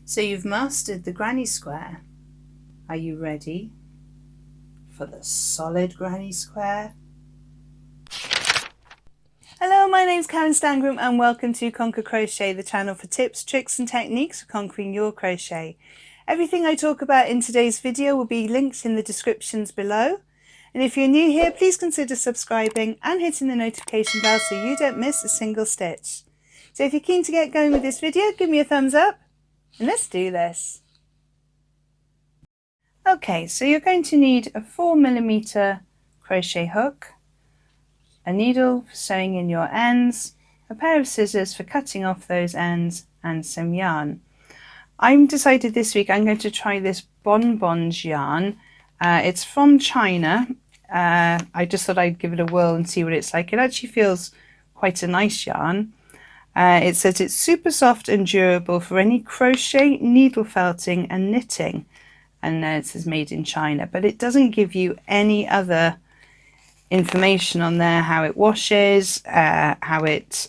So you've mastered the granny square. Are you ready for the solid granny square? Hello, my name's Karen Stangram and welcome to Conquer Crochet, the channel for tips, tricks and techniques for conquering your crochet. Everything I talk about in today's video will be linked in the descriptions below. And if you're new here, please consider subscribing and hitting the notification bell so you don't miss a single stitch. So if you're keen to get going with this video, give me a thumbs up and let's do this. Okay, so you're going to need a 4mm crochet hook, a needle for sewing in your ends, a pair of scissors for cutting off those ends, and some yarn. I've decided this week I'm going to try this bonbons yarn. It's from China. I just thought I'd give it a whirl and see what it's like. It actually feels quite a nice yarn. It says it's super soft and durable for any crochet, needle felting and knitting. And it says made in China, but it doesn't give you any other information on there, how it washes, how it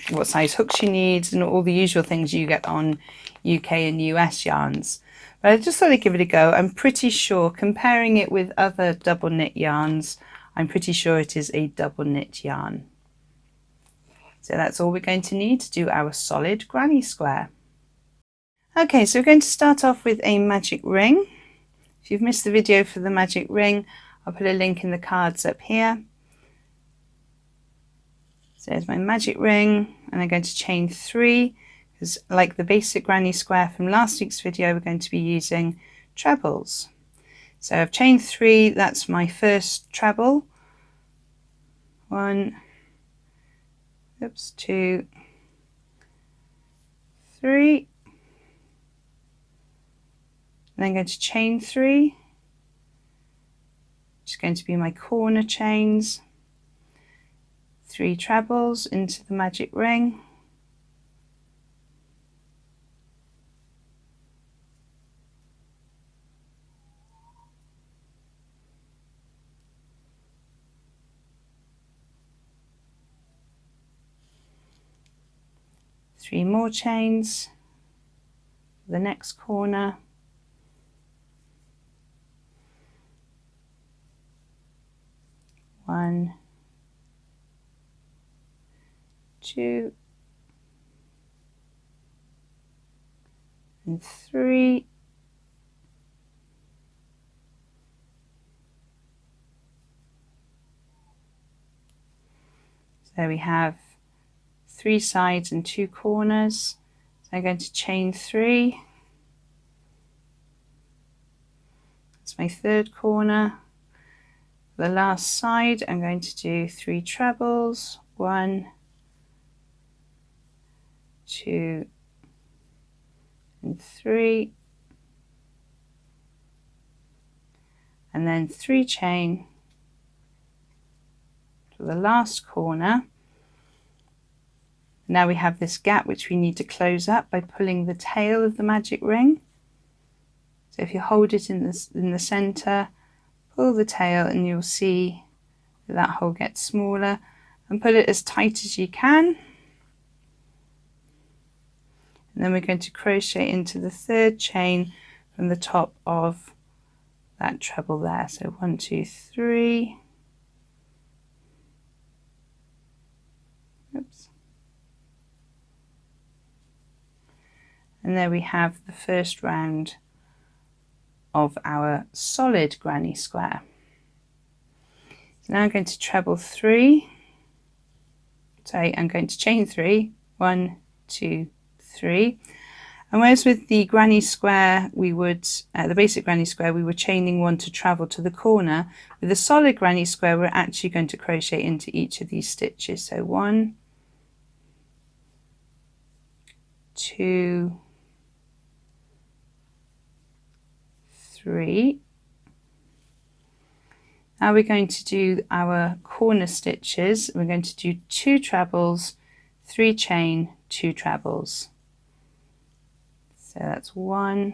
what size hooks you need, and all the usual things you get on UK and US yarns. But I just thought I'd give it a go. I'm pretty sure, comparing it with other double knit yarns, I'm pretty sure it is a double knit yarn. So that's all we're going to need to do our solid granny square. Okay, so we're going to start off with a magic ring. If you've missed the video for the magic ring, I'll put a link in the cards up here. So there's my magic ring, and I'm going to chain 3, because like the basic granny square from last week's video, we're going to be using trebles. So I've chained 3, that's my first treble. 1, 2, 3. And I'm going to chain 3, which is going to be my corner chains, 3 trebles into the magic ring, three more chains, the next corner, 1, 2, and 3. So there we have 3 sides and 2 corners. So I'm going to chain 3. That's my third corner. The last side I'm going to do 3 trebles, 1, 2, and 3, and then 3 chain to the last corner. Now we have this gap which we need to close up by pulling the tail of the magic ring. So if you hold it in the center, pull the tail, and you'll see that hole gets smaller, and pull it as tight as you can. And then we're going to crochet into the third chain from the top of that treble there. So 1, 2, 3. Oops. And there we have the first round of our solid granny square. So now I'm going to treble 3. Sorry, I'm going to chain 3. 1, 2, 3. And whereas with the granny square we would, the basic granny square, we were chaining 1 to travel to the corner, with the solid granny square we're actually going to crochet into each of these stitches. So 1, 2, 3. Now we're going to do our corner stitches. We're going to do 2 trebles, 3 chain, 2 trebles. So that's 1,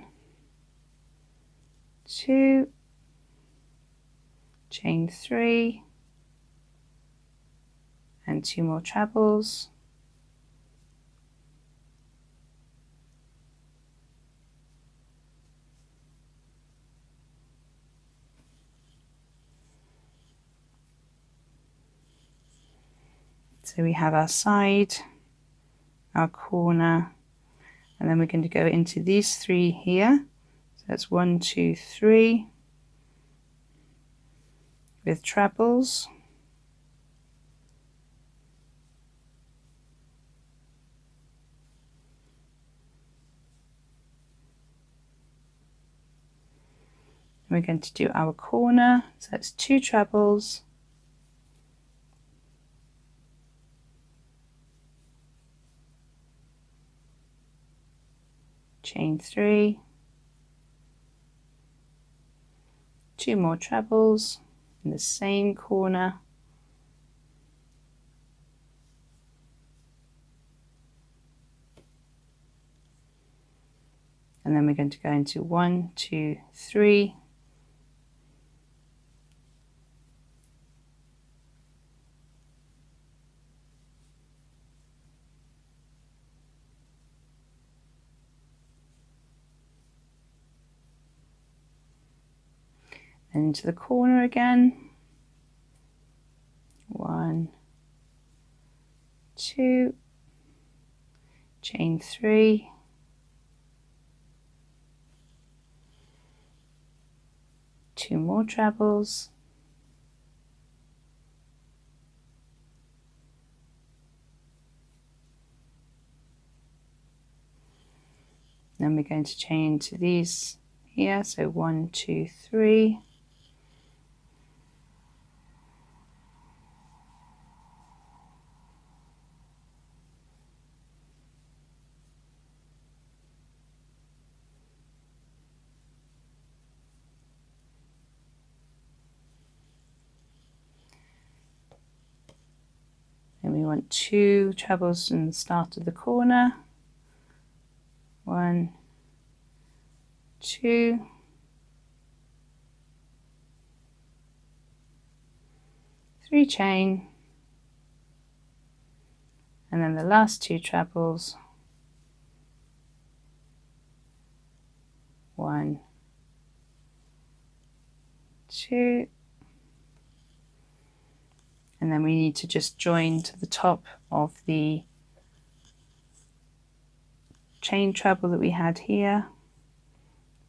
2, chain 3, and 2 more trebles, So we have our side, our corner, and then we're going to go into these 3 here. So that's 1, 2, 3 with trebles. We're going to do our corner, so that's 2 trebles, chain 3, 2 more trebles in the same corner, and then we're going to go into 1, 2, 3, and into the corner again, 1, 2, chain 3, 2 more trebles, then we're going to chain to these here, so 1, 2, 3, and we want 2 trebles in the start of the corner, 1, 2, 3 chain, and then the last 2 trebles, 1, 2, and then we need to just join to the top of the chain treble that we had here.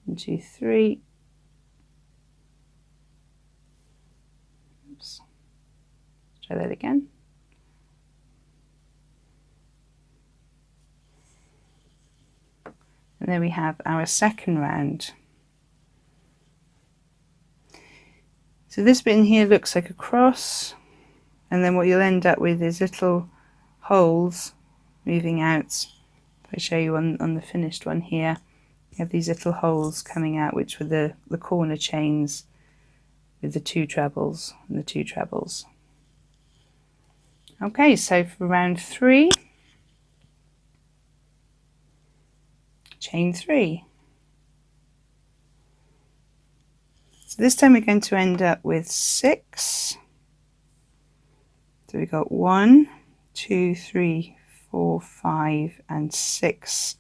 1, 2, 3. Oops. Let's try that again. And then we have our second round. So this bit in here looks like a cross, and then what you'll end up with is little holes moving out. If I show you on the finished one here, you have these little holes coming out, which were the corner chains with the 2 trebles and the 2 trebles. Okay, so for round 3, chain 3. So this time we're going to end up with 6. So we've got 1, 2, 3, 4, 5 and 6.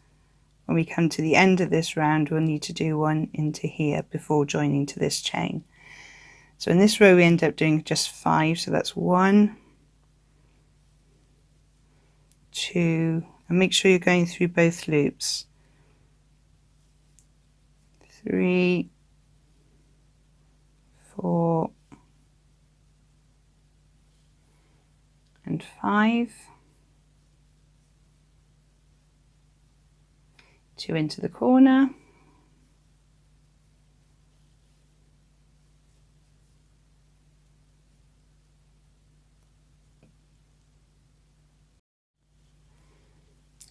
When we come to the end of this round, we'll need to do 1 into here before joining to this chain. So in this row we end up doing just 5, so that's 1, 2, and make sure you're going through both loops, 3, 4 and 5, 2 into the corner,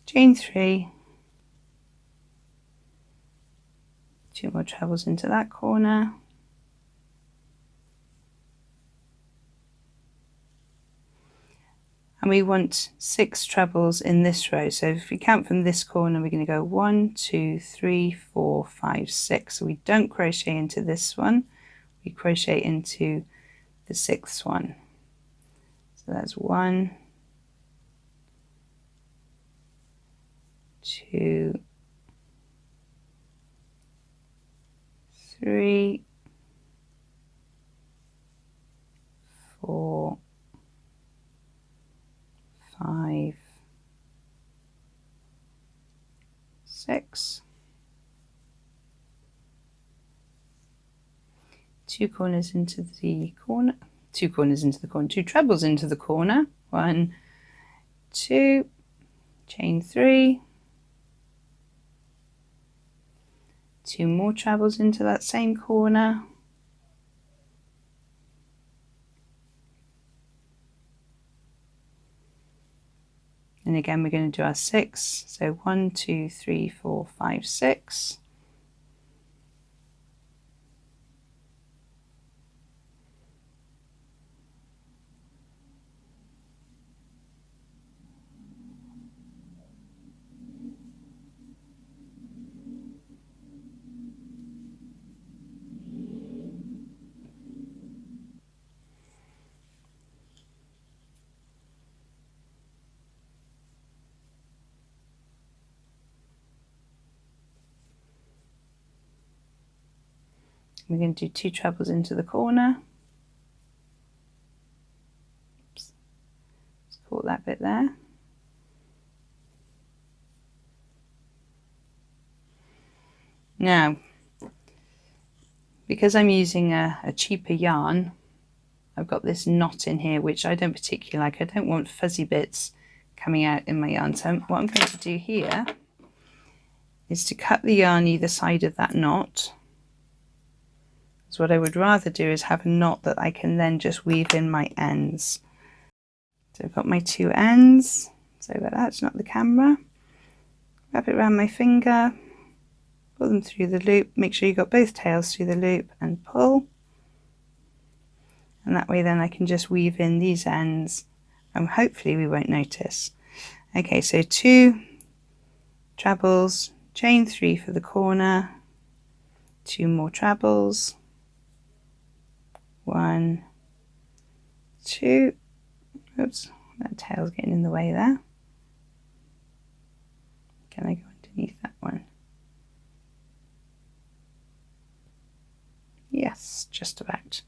chain 3, 2 more trebles into that corner, and we want 6 trebles in this row. So if we count from this corner, we're going to go 1, 2, 3, 4, 5, 6. So we don't crochet into this one, we crochet into the 6th one. So that's 1, 2, 3, 4, 5, 6, 2 corners into the corner, 2 corners into the corner, 2 trebles into the corner, 1, 2, chain 3, 2 more trebles into that same corner, and again we're going to do our 6, so 1, 2, 3, 4, 5, 6. We're going to do 2 trebles into the corner. Oops. Let's caught that bit there. Now, because I'm using a cheaper yarn, I've got this knot in here which I don't particularly like. I don't want fuzzy bits coming out in my yarn. So what I'm going to do here is to cut the yarn either side of that knot. So what I would rather do is have a knot that I can then just weave in my ends. So I've got my 2 ends, so that that's not the camera. Wrap it around my finger, pull them through the loop, make sure you've got both tails through the loop and pull. And that way then I can just weave in these ends and hopefully we won't notice. Okay, so 2 trebles, chain 3 for the corner, 2 more trebles, 1, 2, oops, that tail's getting in the way there. Can I go underneath that one? Yes, just about.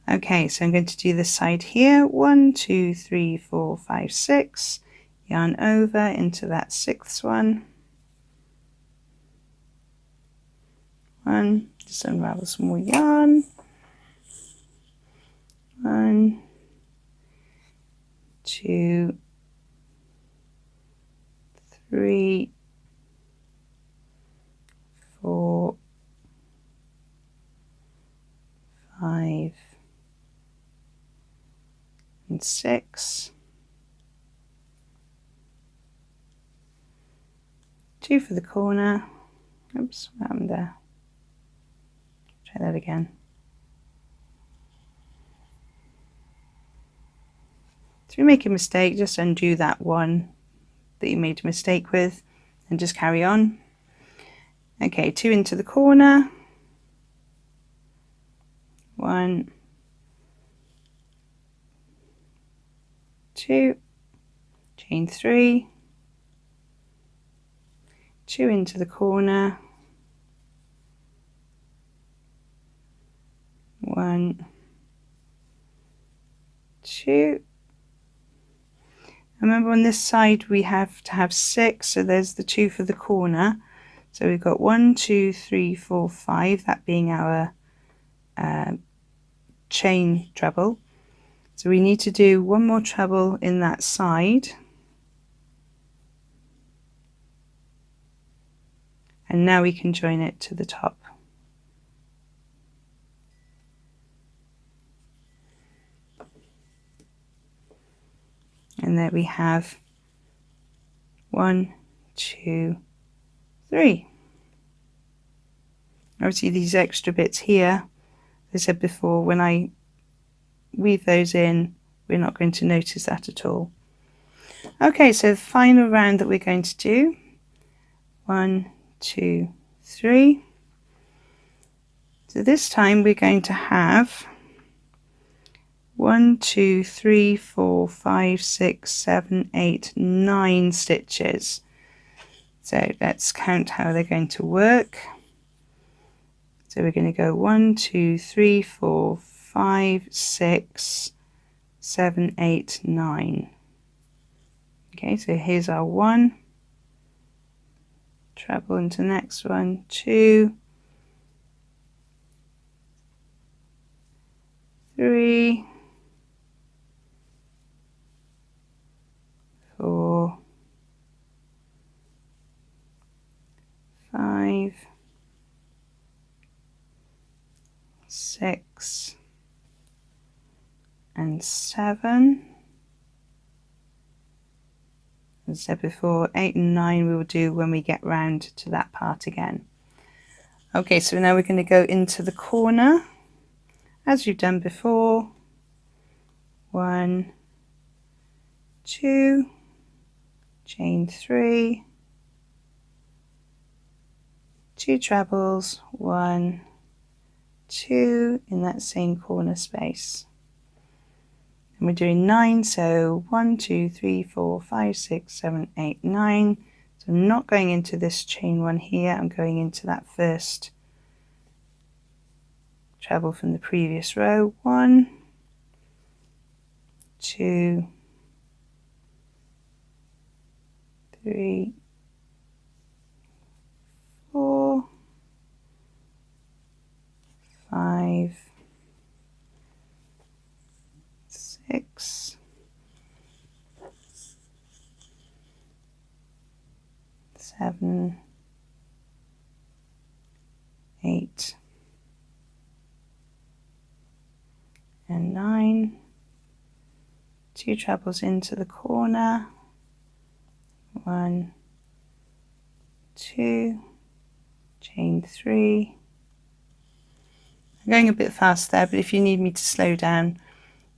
Okay, so I'm going to do this side here. 1, 2, 3, 4, 5, 6. Yarn over into that 6th one. 1, just unravel some more yarn. 1, 2, 3, 4, 5, and 6. 2 for the corner. Oops, what happened there? Try that again. If you make a mistake, just undo that one that you made a mistake with and just carry on. Okay, 2 into the corner. 1, 2, chain 3, 2 into the corner, 1, 2. Remember on this side we have to have 6, so there's the 2 for the corner. So we've got 1, 2, 3, 4, 5, that being our chain treble. So we need to do 1 more treble in that side. And now we can join it to the top. And there we have 1, 2, 3. Obviously these extra bits here, as I said before, when I weave those in, we're not going to notice that at all. Okay, so the final round that we're going to do, 1, 2, 3. So this time we're going to have 1, 2, 3, 4, 5, 6, 7, 8, 9 stitches. So let's count how they're going to work. So we're going to go 1, 2, 3, 4, 5, 6, 7, 8, 9. Okay, so here's our 1, treble into the next one, 2, 3, 4, 5, 6 and 7. As I said before, 8 and 9 we will do when we get round to that part again. Okay, so now we're going to go into the corner as we've done before. 1, 2, chain 3, 2 trebles, 1, 2 in that same corner space. And we're doing 9, so 1, 2, 3, 4, 5, 6, 7, 8, 9. So I'm not going into this chain 1 here, I'm going into that first treble from the previous row. 1, 2, 3, 4, 5, 6, 7, 8 and 9. 2 trebles into the corner. 1, 2, chain 3. I'm going a bit fast there, but if you need me to slow down,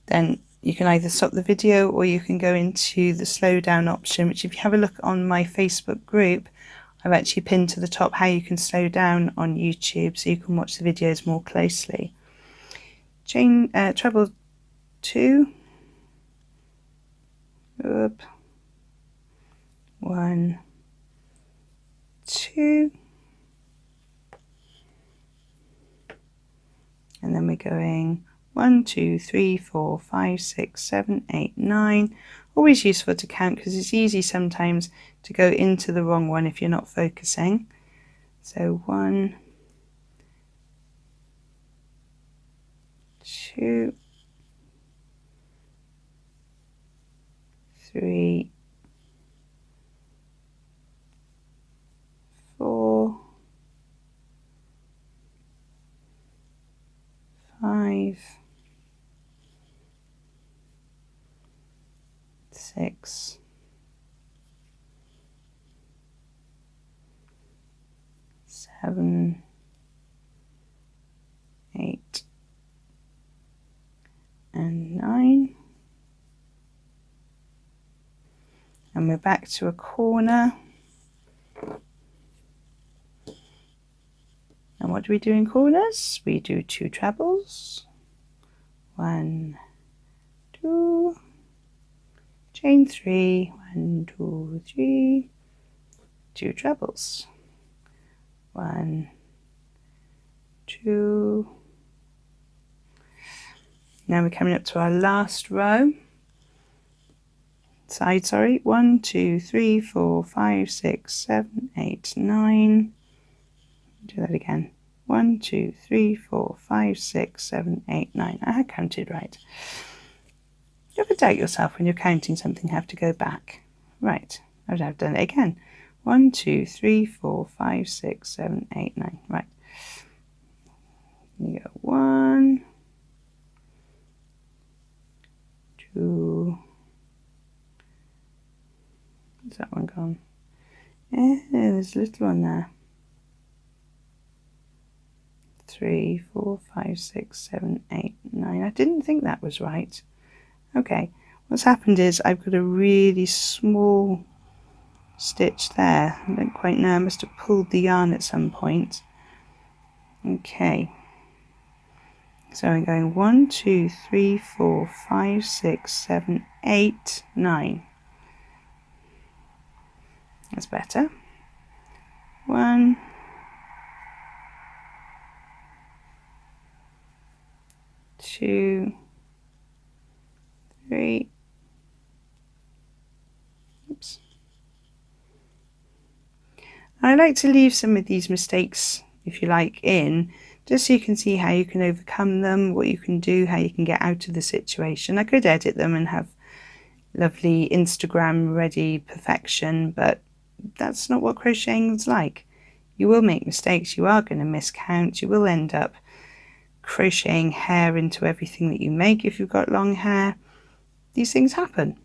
then you can either stop the video or you can go into the slow down option, which if you have a look on my Facebook group, I've actually pinned to the top how you can slow down on YouTube so you can watch the videos more closely. Chain treble 2, up, 1, 2, and then we're going 1, 2, 3, 4, 5, 6, 7, 8, 9. Always useful to count because it's easy sometimes to go into the wrong one if you're not focusing. So 1, 2, 3, 4, 5, 6, 7, 8 and 9. And we're back to a corner. And what do we do in corners? We do 2 trebles. 1, 2, chain 3, 1, 2, 3, 2 trebles. 1, 2. Now we're coming up to our last row. Side, sorry. 1, 2, 3, 4, 5, 6, 7, 8, 9. Do that again. 1, 2, 3, 4, 5, 6, 7, 8, 9. I had counted right. You ever doubt yourself when you're counting something, have to go back? Right, I've done it again. 1, 2, 3, 4, 5, 6, 7, 8, 9. Right. You go 1, 2. Where's that one gone? There's a little one there. 3, 4, 5, 6, 7, 8, 9. I didn't think that was right. Okay, what's happened is I've got a really small stitch there. I don't quite know, I must have pulled the yarn at some point. Okay, so I'm going 1, 2, 3, 4, 5, 6, 7, 8, 9. That's better. 1, 2, 3, I like to leave some of these mistakes, if you like, in, just so you can see how you can overcome them, what you can do, how you can get out of the situation. I could edit them and have lovely Instagram ready perfection, but that's not what crocheting is like. You will make mistakes, you are going to miscount, you will end up crocheting hair into everything that you make if you've got long hair. These things happen.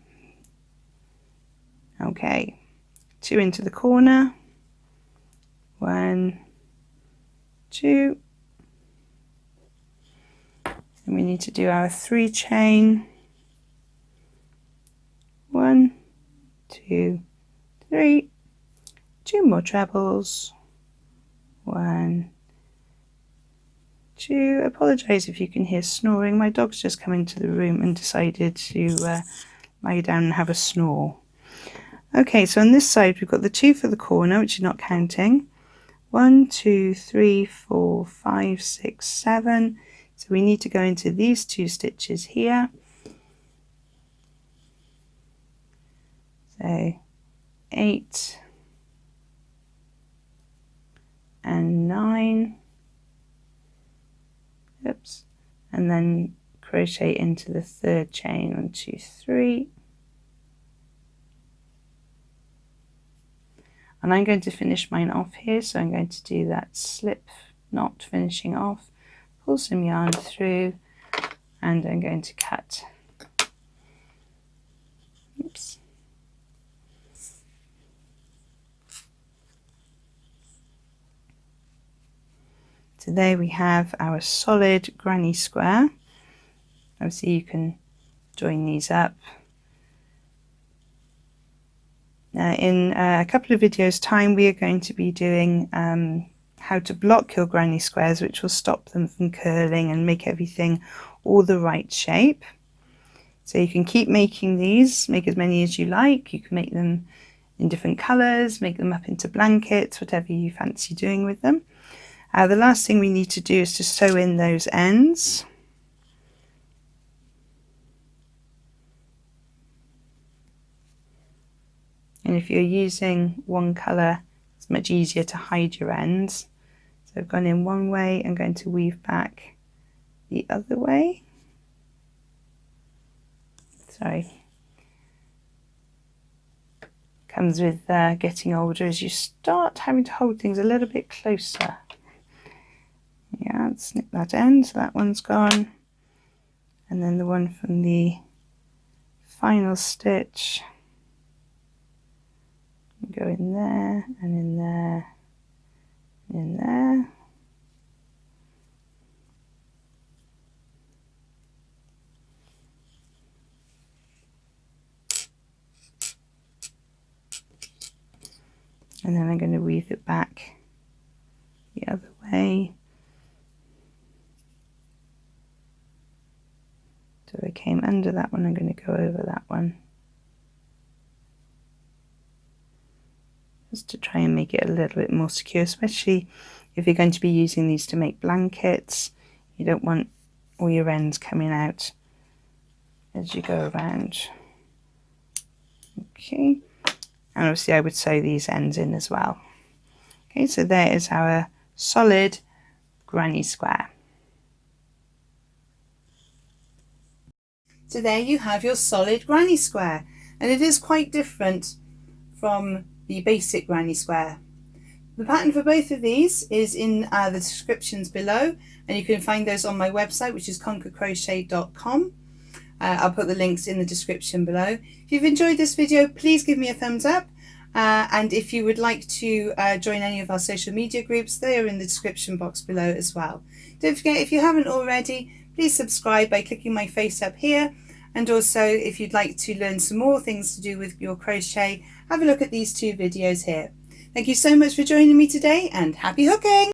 Okay, 2 into the corner, 1, 2, and we need to do our 3 chain, 1, 2, 3, 2 more trebles, 1, 2. Apologise if you can hear snoring. My dog's just come into the room and decided to lie down and have a snore. Okay, so on this side we've got the 2 for the corner, which you're not counting. 1, 2, 3, 4, 5, 6, 7. So we need to go into these 2 stitches here. So 8 and 9. Oops. And then crochet into the 3rd chain. 1, 2, 3. And I'm going to finish mine off here, so I'm going to do that slip knot finishing off, pull some yarn through, and I'm going to cut. Oops. So there we have our solid granny square. Obviously you can join these up. In a couple of videos time we are going to be doing how to block your granny squares, which will stop them from curling and make everything all the right shape. So you can keep making these, make as many as you like. You can make them in different colours, make them up into blankets, whatever you fancy doing with them. The last thing we need to do is to sew in those ends. And if you're using one colour, it's much easier to hide your ends. So I've gone in one way, I'm going to weave back the other way. Sorry. Comes with getting older, as you start having to hold things a little bit closer. Yeah, snip that end, so that one's gone. And then the one from the final stitch. Go in there, and in there, and in there. And then I'm going to weave it back the other way. So I came under that one, I'm going to go over that one. Just to try and make it a little bit more secure, especially if you're going to be using these to make blankets. You don't want all your ends coming out as you go around. Okay, and obviously I would sew these ends in as well. Okay, so there is our solid granny square. So there you have your solid granny square, and it is quite different from the basic granny square. The pattern for both of these is in the descriptions below, and you can find those on my website, which is conquercrochet.com. I'll put the links in the description below. If you've enjoyed this video, please give me a thumbs up, and if you would like to join any of our social media groups, they are in the description box below as well. Don't forget, if you haven't already, please subscribe by clicking my face up here. And also, if you'd like to learn some more things to do with your crochet, have a look at these 2 videos here. Thank you so much for joining me today, and happy hooking!